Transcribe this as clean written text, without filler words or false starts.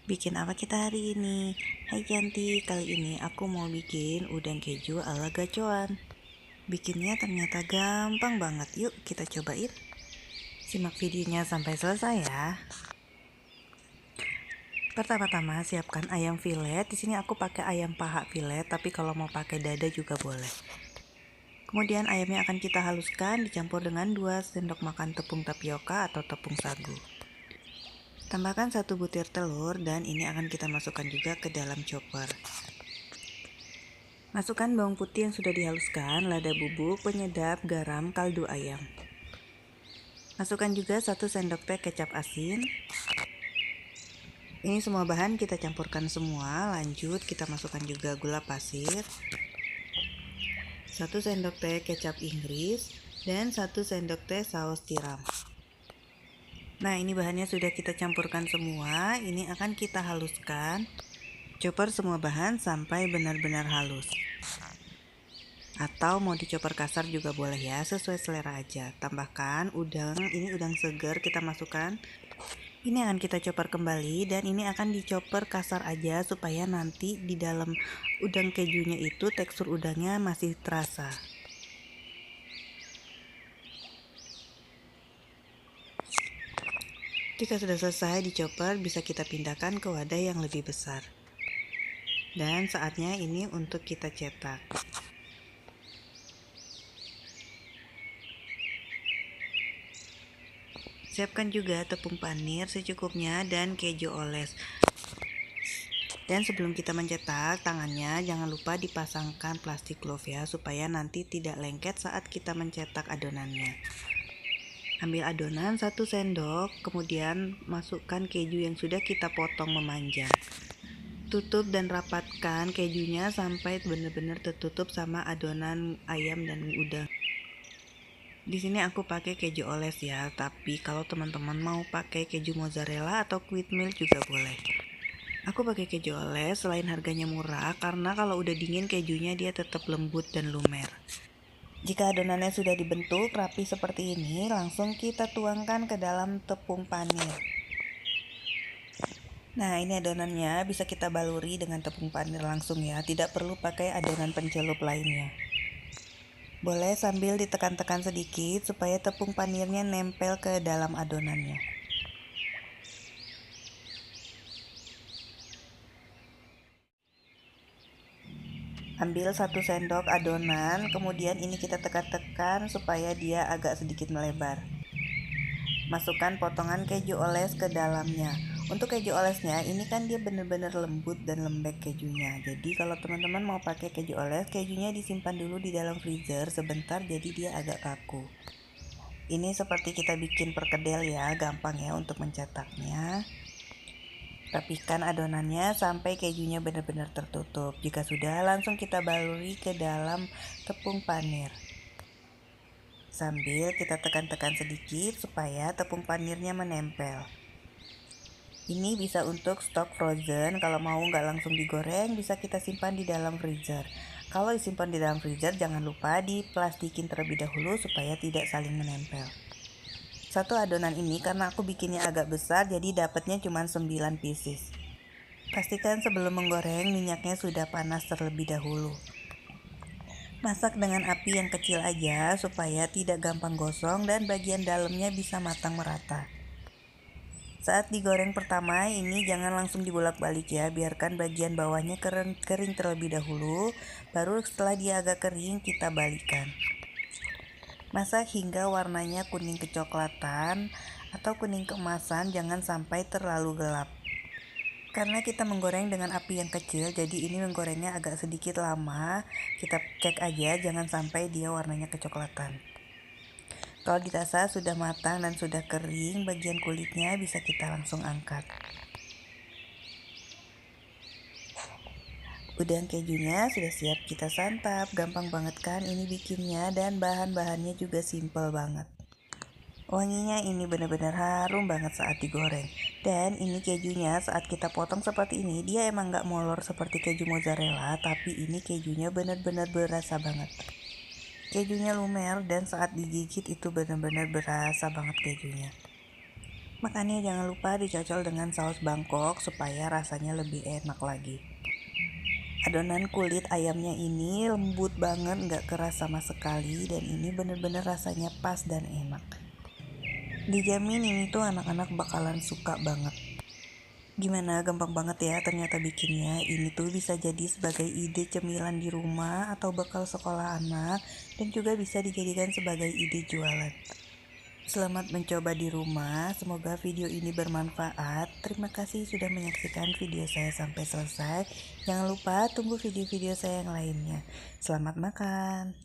Bikin apa kita hari ini? Hai cantik, kali ini aku mau bikin udang keju ala gacoan. Bikinnya ternyata gampang banget. Yuk kita cobain. Simak videonya sampai selesai ya. Pertama-tama siapkan ayam filet. Di sini aku pakai ayam paha filet, tapi kalau mau pakai dada juga boleh. Kemudian ayamnya akan kita haluskan dicampur dengan 2 sendok makan tepung tapioka atau tepung sagu. Tambahkan 1 butir telur dan ini akan kita masukkan juga ke dalam chopper. Masukkan bawang putih yang sudah dihaluskan, lada bubuk, penyedap, garam, kaldu ayam. Masukkan juga 1 sendok teh kecap asin. Ini semua bahan kita campurkan semua. Lanjut kita masukkan juga gula pasir, 1 sendok teh kecap Inggris, dan 1 sendok teh saus tiram. Nah, ini bahannya sudah kita campurkan semua. Ini akan kita haluskan. Chopper semua bahan sampai benar-benar halus. Atau mau dicoper kasar juga boleh ya, sesuai selera aja. Tambahkan udang, ini udang segar kita masukkan. Ini akan kita chopper kembali dan ini akan dicoper kasar aja supaya nanti di dalam udang kejunya itu tekstur udangnya masih terasa. Jika sudah selesai dicoper, bisa kita pindahkan ke wadah yang lebih besar. Dan saatnya ini untuk kita cetak. Siapkan juga tepung panir secukupnya dan keju oles. Dan sebelum kita mencetak, tangannya jangan lupa dipasangkan plastik glove ya, supaya nanti tidak lengket saat kita mencetak adonannya. Ambil adonan 1 sendok, kemudian masukkan keju yang sudah kita potong memanjang. Tutup dan rapatkan kejunya sampai benar-benar tertutup sama adonan ayam dan udang. Di sini aku pakai keju oles ya, tapi kalau teman-teman mau pakai keju mozzarella atau wheat milk juga boleh. Aku pakai keju oles selain harganya murah, karena kalau udah dingin kejunya dia tetap lembut dan lumer. Jika adonannya sudah dibentuk rapi seperti ini, langsung kita tuangkan ke dalam tepung panir. Nah, ini adonannya bisa kita baluri dengan tepung panir langsung ya, tidak perlu pakai adonan pencelup lainnya. Boleh sambil ditekan-tekan sedikit supaya tepung panirnya nempel ke dalam adonannya. Ambil 1 sendok adonan, kemudian ini kita tekan-tekan supaya dia agak sedikit melebar. Masukkan potongan keju oles ke dalamnya. Untuk keju olesnya ini kan dia benar-benar lembut dan lembek kejunya. Jadi kalau teman-teman mau pakai keju oles, kejunya disimpan dulu di dalam freezer sebentar jadi dia agak kaku. Ini seperti kita bikin perkedel ya, gampang ya untuk mencetaknya. Rapihkan adonannya sampai kejunya benar-benar tertutup. Jika sudah, langsung kita baluri ke dalam tepung panir. Sambil kita tekan-tekan sedikit supaya tepung panirnya menempel. Ini bisa untuk stok frozen, kalau mau nggak langsung digoreng bisa kita simpan di dalam freezer. Kalau disimpan di dalam freezer jangan lupa diplastikin terlebih dahulu supaya tidak saling menempel. Satu adonan ini karena aku bikinnya agak besar jadi dapatnya cuma 9 pieces. Pastikan sebelum menggoreng minyaknya sudah panas terlebih dahulu. Masak dengan api yang kecil aja supaya tidak gampang gosong dan bagian dalamnya bisa matang merata. Saat digoreng pertama ini jangan langsung dibolak-balik ya, biarkan bagian bawahnya kering terlebih dahulu, baru setelah dia agak kering kita balikan. Masak hingga warnanya kuning kecoklatan atau kuning keemasan, jangan sampai terlalu gelap. Karena kita menggoreng dengan api yang kecil, jadi ini menggorengnya agak sedikit lama, kita cek aja jangan sampai dia warnanya kecoklatan. Kalau dirasa sudah matang dan sudah kering, bagian kulitnya bisa kita langsung angkat. Udang kejunya sudah siap kita santap. Gampang banget kan ini bikinnya dan bahan-bahannya juga simple banget. Wanginya ini benar-benar harum banget saat digoreng. Dan ini kejunya saat kita potong seperti ini, dia emang gak molor seperti keju mozzarella, tapi ini kejunya benar-benar berasa banget. Kejunya lumer dan saat digigit itu benar-benar berasa banget kejunya. Makannya jangan lupa dicocol dengan saus Bangkok supaya rasanya lebih enak lagi. Adonan kulit ayamnya ini lembut banget, nggak keras sama sekali, dan ini bener-bener rasanya pas dan enak. Dijamin ini tuh anak-anak bakalan suka banget. Gimana, gampang banget ya ternyata bikinnya. Ini tuh bisa jadi sebagai ide cemilan di rumah atau bekal sekolah anak, dan juga bisa dijadikan sebagai ide jualan. Selamat mencoba di rumah, semoga video ini bermanfaat. Terima kasih sudah menyaksikan video saya sampai selesai. Jangan lupa tunggu video-video saya yang lainnya. Selamat makan.